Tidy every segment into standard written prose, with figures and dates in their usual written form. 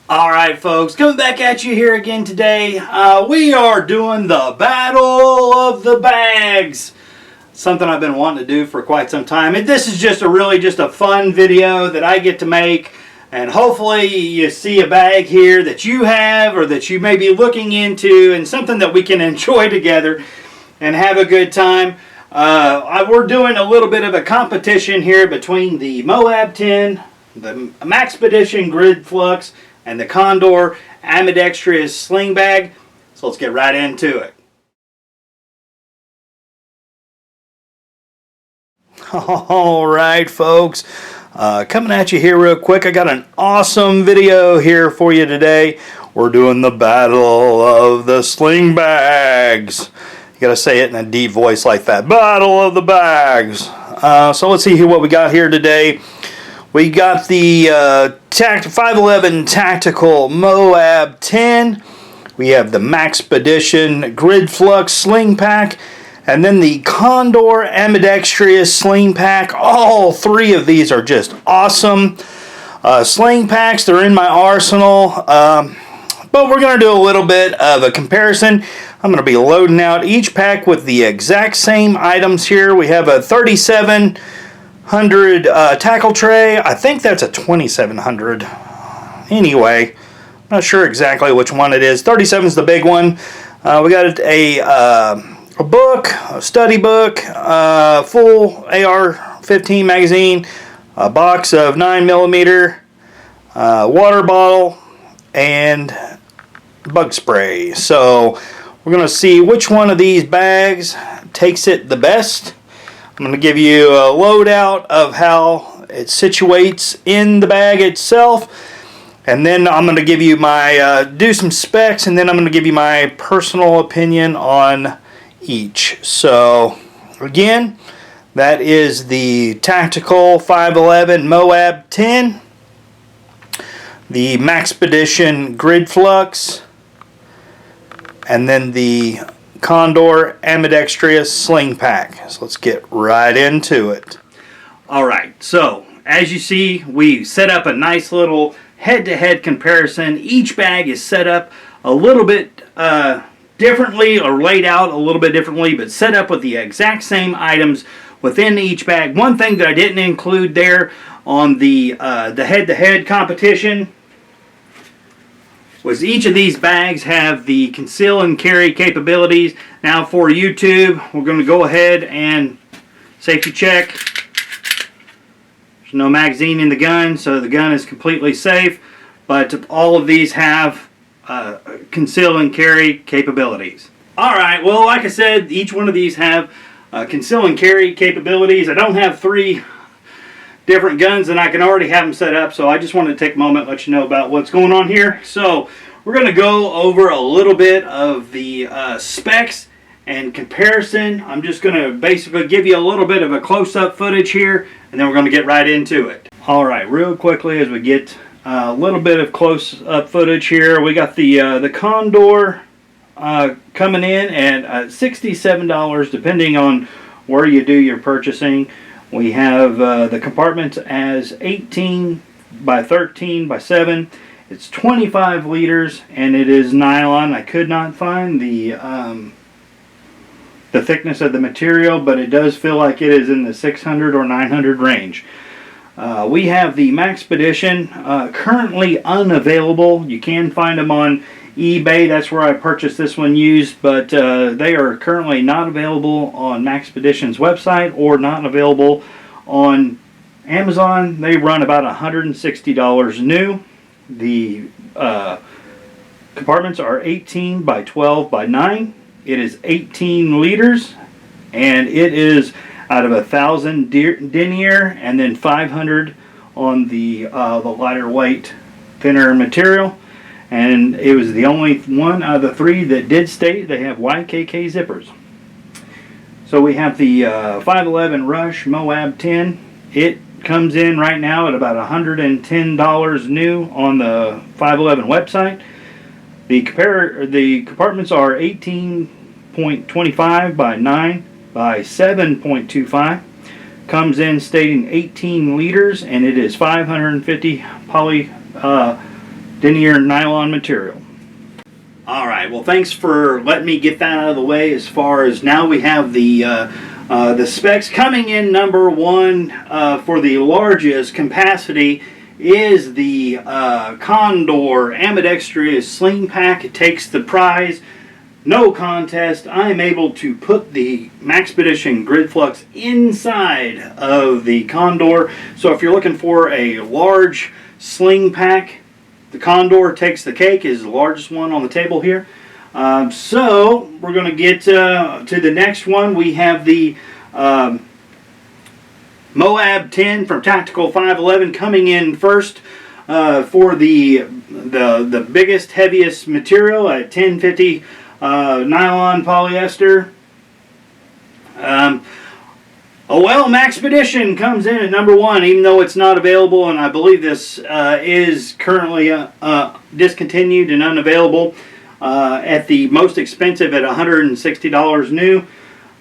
Alright folks, coming back at you here again today. We are doing the Battle of the Bags. Something I've been wanting to do for quite some time. And this is just a fun video that I get to make. And hopefully you see a bag here that you have or that you may be looking into, and something that we can enjoy together and have a good time. We're doing a little bit of a competition here between the MOAB 10, the Maxpedition Gridflux, and the Condor Ambidextrous sling bag. So let's get right into it. Alright folks, coming at you here real quick. I got an awesome video here for you today. We're doing the Battle of the Sling Bags. You gotta say it in a deep voice like that. Battle of the Bags. So let's see what we got here today. We got the 511 Tactical MOAB 10. We have the Maxpedition Gridflux Slingpack. And then the Condor Ambidextrous Slingpack. All three of these are just awesome sling packs. They're in my arsenal. But we're going to do a little bit of a comparison. I'm going to be loading out each pack with the exact same items here. We have a 3700 tackle tray. I think that's a 2700. Anyway, not sure exactly which one it is. 37 is the big one. We got a book, a study book, full AR-15 magazine, a box of 9mm, water bottle, and bug spray. So we're going to see which one of these bags takes it the best. I'm going to give you a loadout of how it situates in the bag itself, and then I'm going to give you my do some specs, and then I'm going to give you my personal opinion on each. So again, that is the Tactical 511 MOAB 10, the Maxpedition Gridflux, and then the Condor Ambidextrous sling pack. So let's get right into it. Alright, so as you see, we set up a nice little head-to-head comparison. Each bag is set up a little bit differently, or laid out a little bit differently, but set up with the exact same items within each bag. One thing that I didn't include there on the head-to-head competition was each of these bags have the conceal and carry capabilities. Now for YouTube, we're going to go ahead and safety check. There's no magazine in the gun, so the gun is completely safe, but all of these have conceal and carry capabilities. Alright, well, like I said, each one of these have conceal and carry capabilities. I don't have three different guns, and I can already have them set up, so I just wanted to take a moment and let you know about what's going on here. So we're going to go over a little bit of the specs and comparison. I'm just going to basically give you a little bit of a close-up footage here, and then we're going to get right into it. Alright, real quickly as we get a little bit of close-up footage here, we got the Condor coming in at $67 depending on where you do your purchasing. We have the compartment as 18 by 13 by 7. It's 25 liters and it is nylon. I could not find the thickness of the material, but it does feel like it is in the 600 or 900 range. We have the Maxpedition currently unavailable. You can find them on eBay. That's where I purchased this one used, but they are currently not available on Maxpedition's website or not available on Amazon. They run about $160 new. The compartments are 18 by 12 by 9. It is 18 liters, and it is out of 1,000 denier, and then 500 on the lighter weight, thinner material. And it was the only one out of the three that did state they have YKK zippers. So we have the 511 Rush MOAB 10. It comes in right now at about $110 new on the 511 website. The compartments are 18.25 by 9 by 7.25. Comes in stating 18 liters, and it is 550 denier nylon material. Alright, well thanks for letting me get that out of the way. As far as now, we have the specs coming in. Number one for the largest capacity is the Condor Ambidextrous Slingpack. It takes the prize. No contest. I am able to put the Maxpedition Gridflux inside of the Condor. So if you're looking for a large sling pack, the Condor takes the cake. Is the largest one on the table here. So we're going to get to the next one. We have the MOAB 10 from Tactical 511 coming in first for the biggest, heaviest material at 1050 nylon polyester. Well, Maxpedition comes in at number one, even though it's not available, and I believe this is currently discontinued and unavailable at the most expensive at $160 new.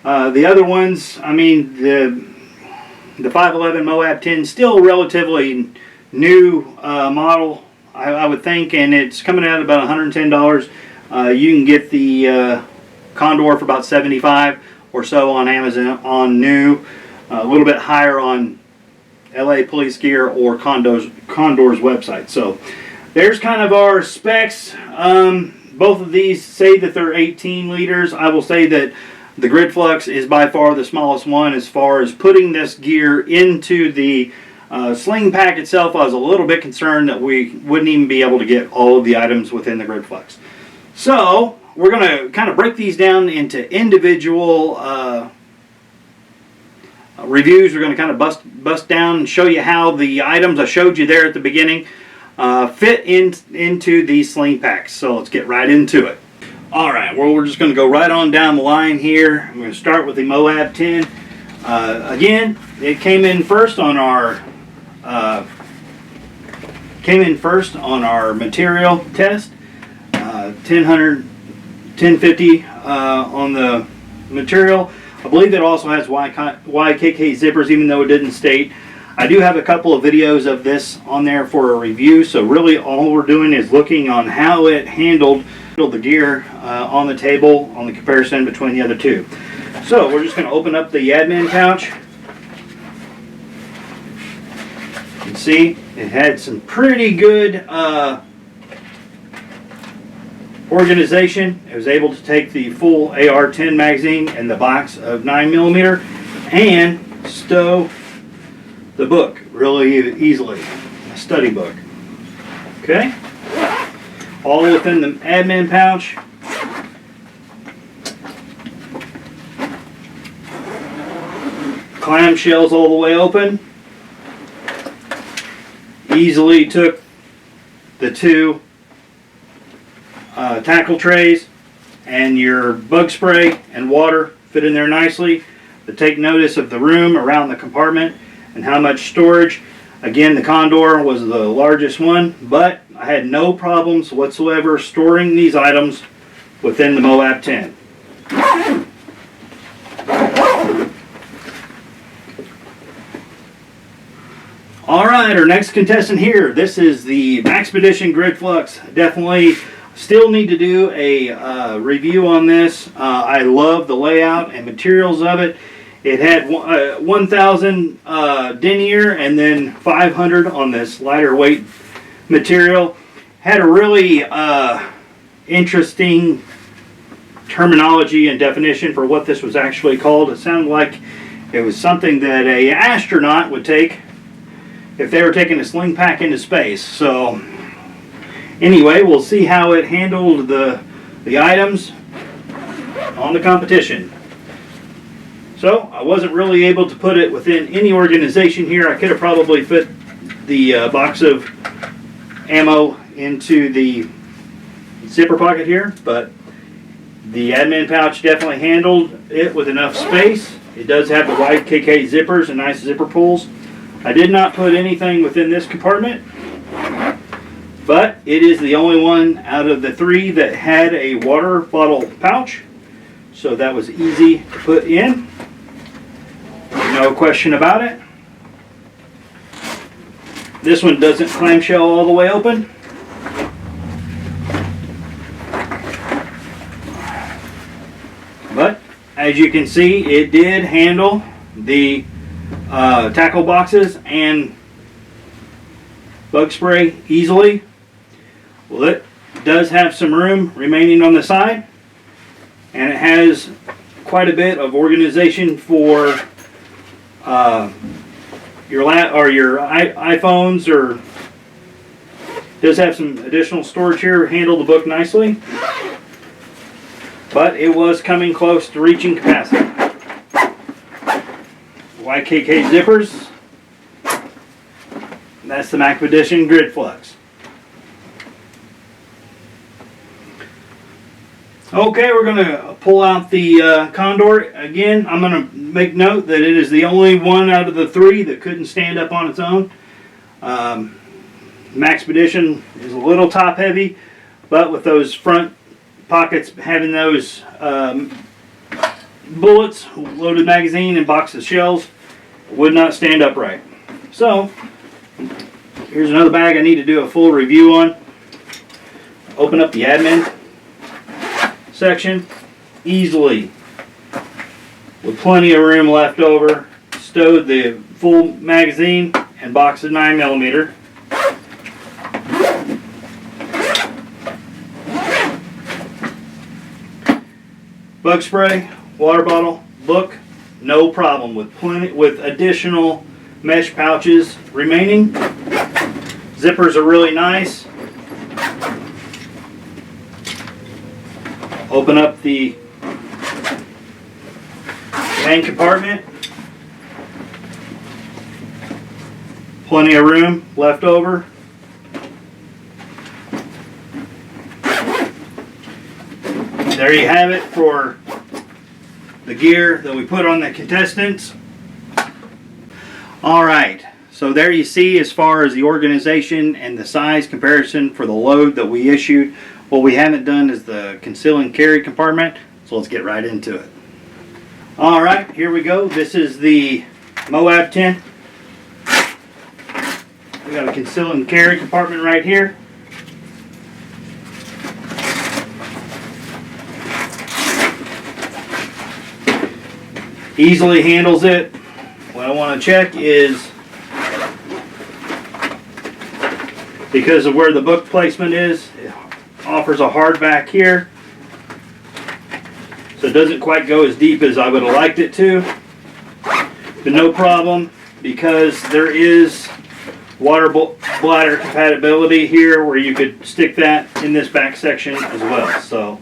The other ones, I mean, the 511 MOAB 10 still relatively new model, I would think, and it's coming out at about $110. You can get the Condor for about $75 or so on Amazon on new, a little bit higher on LA Police Gear or Condor's website. So there's kind of our specs. Both of these say that they're 18 liters. I will say that the Gridflux is by far the smallest one as far as putting this gear into the Slingpack itself. I was a little bit concerned that we wouldn't even be able to get all of the items within the Gridflux. So we're going to kind of break these down into individual reviews. We're going to kind of bust down and show you how the items I showed you there at the beginning fit into these Slingpacks. So let's get right into it. Alright, well, we're just going to go right on down the line here. I'm going to start with the MOAB 10. Again, it came in first on our material test. 1050 on the material. I believe it also has YKK zippers, even though it didn't state. I do have a couple of videos of this on there for a review, so really all we're doing is looking on how it handled the gear on the table on the comparison between the other two. So we're just going to open up the admin pouch. You can see it had some pretty good organization. It was able to take the full AR-10 magazine and the box of 9mm and stow the book really easily. A study book. Okay? All within the admin pouch. Clamshells all the way open. Easily took the two tackle trays and your bug spray and water fit in there nicely to take notice of the room around the compartment and how much storage. Again, the Condor was the largest one, but I had no problems whatsoever storing these items within the MOAB 10. Alright, our next contestant here. This is the Maxpedition Gridflux. Definitely still need to do a review on this. I love the layout and materials of it. It had 1,000 denier and then 500 on this lighter weight material. Had a really interesting terminology and definition for what this was actually called. It sounded like it was something that an astronaut would take if they were taking a sling pack into space. So anyway, we'll see how it handled the items on the competition. So I wasn't really able to put it within any organization here. I could have probably fit the box of ammo into the zipper pocket here, but the admin pouch definitely handled it with enough space. It does have the YKK zippers and nice zipper pulls. I did not put anything within this compartment, but it is the only one out of the three that had a water bottle pouch, so that was easy to put in. No question about it. This one doesn't clamshell all the way open. as you can see, it did handle the tackle boxes and bug spray easily. Well, it does have some room remaining on the side, and it has quite a bit of organization for your iPhones, or does have some additional storage here. Handle the book nicely, but it was coming close to reaching capacity. YKK zippers. That's the Maxpedition Gridflux. Okay, we're going to pull out the Condor. Again, I'm going to make note that it is the only one out of the three that couldn't stand up on its own. Maxpedition is a little top heavy, but with those front pockets having those bullets, loaded magazine, and box of shells, would not stand upright. So, here's another bag I need to do a full review on. Open up the admin section easily with plenty of room left over. Stowed the full magazine and box of 9mm. Bug spray, water bottle, book, no problem, with additional mesh pouches remaining. Zippers are really nice. Open up the main compartment. Plenty of room left over. There you have it for the gear that we put on the contestants. Alright, so there you see, as far as the organization and the size comparison for the load that we issued. What we haven't done is the conceal and carry compartment, so let's get right into it. Alright, here we go. This is the MOAB 10. We got a conceal and carry compartment right here. Easily handles it. What I want to check is, because of where the book placement is, it offers a hard back here, so it doesn't quite go as deep as I would have liked it to, but no problem, because there is water bladder compatibility here where you could stick that in this back section as well.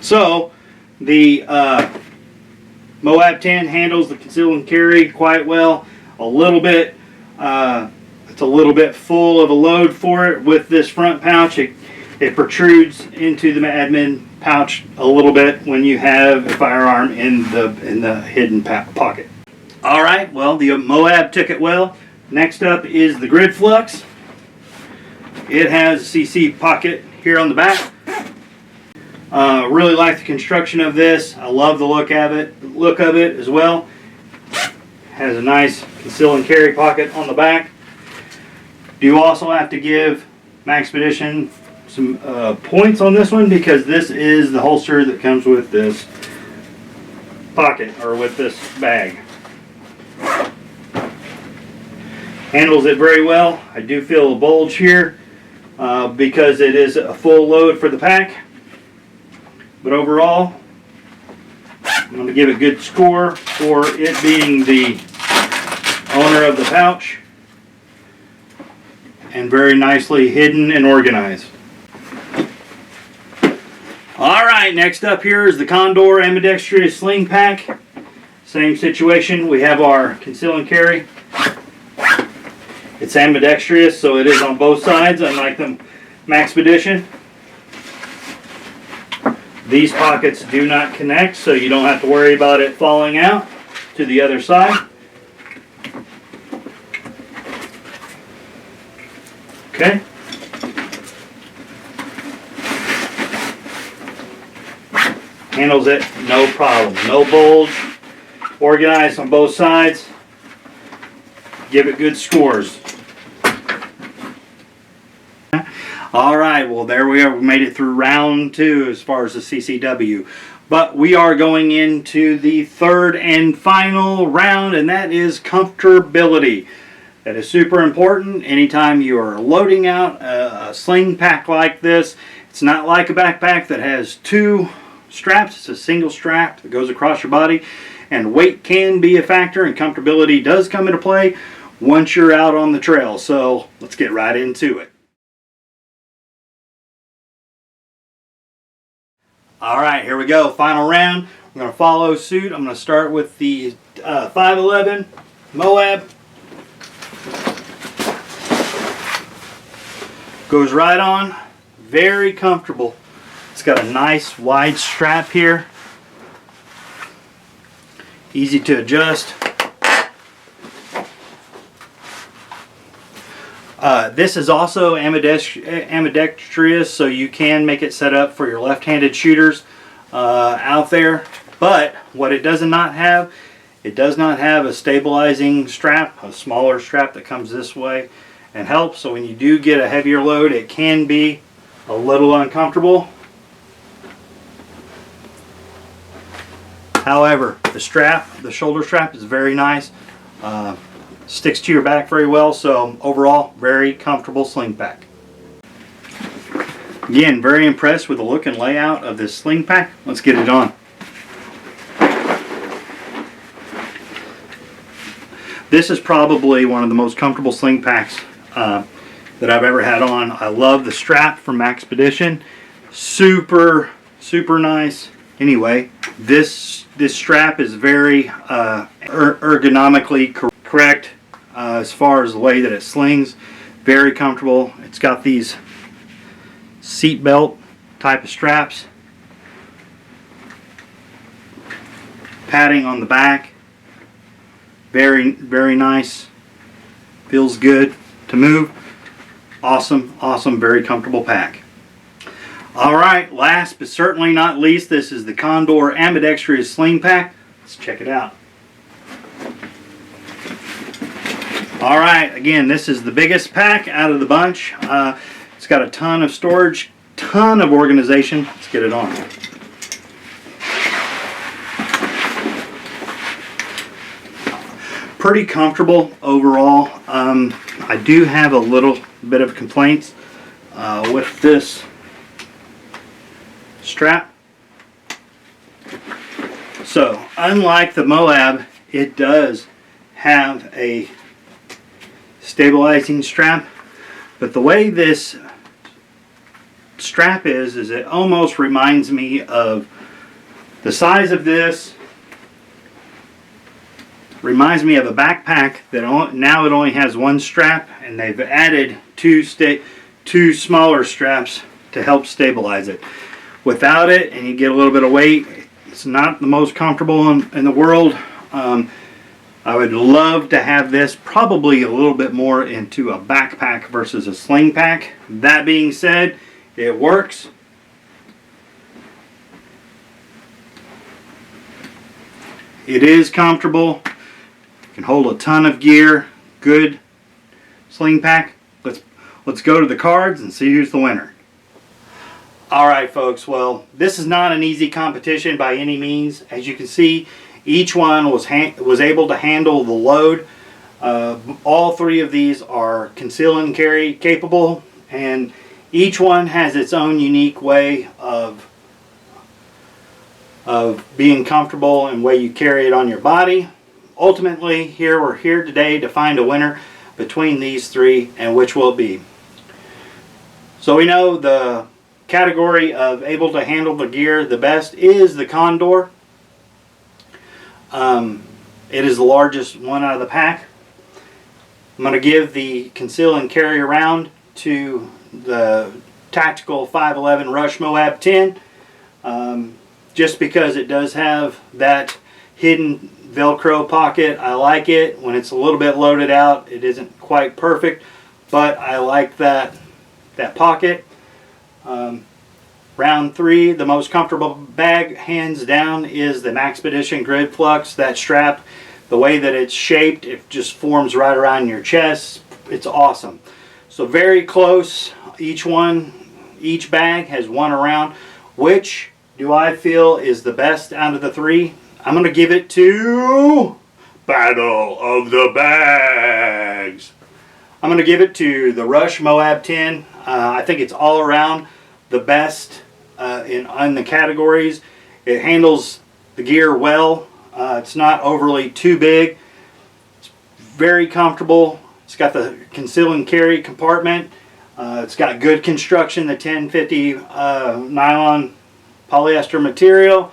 So the MOAB 10 handles the conceal and carry quite well. It's a little bit full of a load for it with this front pouch. It protrudes into the admin pouch a little bit when you have a firearm in the hidden pocket. All right, well, the MOAB took it well. Next up is the Gridflux. It has a CC pocket here on the back. Really like the construction of this. I love the look of it as well. Has a nice conceal and carry pocket on the back. You also have to give Maxpedition some points on this one, because this is the holster that comes with this pocket, or with this bag. Handles it very well. I do feel a bulge here because it is a full load for the pack. But overall, I'm going to give a good score for it being the owner of the pouch, and very nicely hidden and organized. Alright, next up here is the Condor Ambidextrous Slingpack. Same situation. We have our conceal and carry. It's ambidextrous, so it is on both sides, unlike the Maxpedition. These pockets do not connect, so you don't have to worry about it falling out to the other side. Okay. Handles it no problem. No bulge. Organized on both sides. Give it good scores. All right, well, there we are. We made it through round 2 as far as the CCW. But we are going into the third and final round, and that is comfortability. That is super important anytime you are loading out a sling pack like this. It's not like a backpack that has 2 straps. It's a single strap that goes across your body. And weight can be a factor, and comfortability does come into play once you're out on the trail. So let's get right into it. All right, here we go. Final round. I'm going to follow suit. I'm going to start with the 511 MOAB. Goes right on. Very comfortable. It's got a nice wide strap here. Easy to adjust. This is also ambidextrous, so you can make it set up for your left-handed shooters out there. But what it does not have, it does not have a stabilizing strap, a smaller strap that comes this way and helps. So when you do get a heavier load, it can be a little uncomfortable. However, the strap, the shoulder strap, is very nice. Sticks to your back very well, so overall, very comfortable sling pack. Again, very impressed with the look and layout of this sling pack. Let's get it on. This is probably one of the most comfortable sling packs that I've ever had on. I love the strap from Maxpedition. Super, super nice. Anyway, this strap is very ergonomically correct as far as the way that it slings. Very comfortable. It's got these seat belt type of straps. Padding on the back. Very, very nice. Feels good to move. Awesome, awesome, very comfortable pack. Alright, last but certainly not least, this is the Condor Ambidextrous Sling Pack. Let's check it out. Alright, again, this is the biggest pack out of the bunch. It's got a ton of storage, ton of organization. Let's get it on. Pretty comfortable overall. I do have a little bit of complaints with this strap. So, unlike the MOAB, it does have a stabilizing strap, but the way this strap is it almost reminds me of the size of this. Reminds me of a backpack that now it only has 1 strap, and they've added two smaller straps to help stabilize it. Without it, and you get a little bit of weight, it's not the most comfortable in the world. I would love to have this probably a little bit more into a backpack versus a sling pack. That being said, it works. It is comfortable. Can hold a ton of gear. Good sling pack. Let's go to the cards and see who's the winner. Alright folks, well, this is not an easy competition by any means. As you can see, each one was able to handle the load. All 3 of these are conceal and carry capable, and each one has its own unique way of being comfortable and way you carry it on your body. Ultimately, we're here today to find a winner between these 3, and which will be. So we know the category of able to handle the gear the best is the Condor. It is the largest one out of the pack. I'm going to give the conceal and carry around to the Tactical 511 Rush MOAB 10, just because it does have that hidden Velcro pocket. I like it when it's a little bit loaded out. It isn't quite perfect, but I like that pocket. Round 3, the most comfortable bag, hands down, is the Maxpedition Gridflux. That strap, the way that it's shaped, it just forms right around your chest. It's awesome. So very close. each bag has one around. Which do I feel is the best out of the three? I'm going to give it to Battle of the Bags. I'm going to give it to the Rush MOAB 10. I think it's all around the best in the categories. It handles the gear well. It's not overly too big. It's very comfortable. It's got the conceal and carry compartment. It's got good construction, the 1050 nylon polyester material.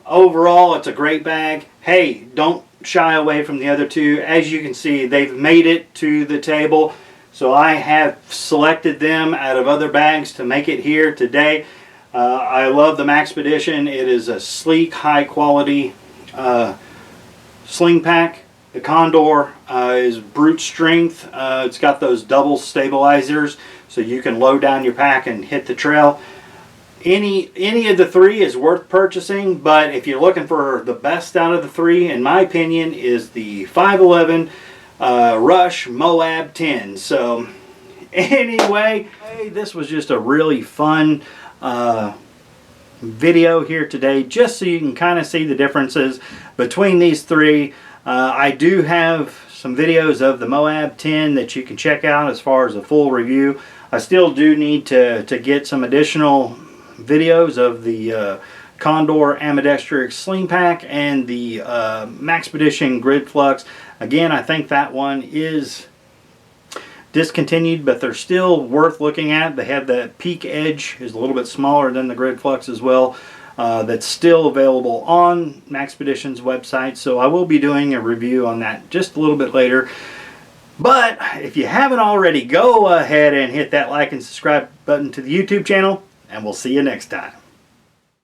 Overall, it's a great bag. Hey, don't shy away from the other two. As you can see, they've made it to the table. So I have selected them out of other bags to make it here today. I love the Maxpedition. It is a sleek, high quality sling pack. The Condor is brute strength. It's got those double stabilizers so you can load down your pack and hit the trail. Any of the three is worth purchasing, but if you're looking for the best out of the three, in my opinion, is the 511 Rush MOAB 10. So anyway, this was just a really fun video here today, just so you can kind of see the differences between these three. I do have some videos of the MOAB 10 that you can check out as far as a full review. I still do need to get some additional videos of the Condor Ambidextrous Slingpack and the Maxpedition Gridflux. Again, I think that one is discontinued, but they're still worth looking at. They have the peak edge, is a little bit smaller than the Gridflux as well. That's still available on Maxpedition's website, so I will be doing a review on that just a little bit later. But if you haven't already, go ahead and hit that like and subscribe button to the YouTube channel, and we'll see you next time.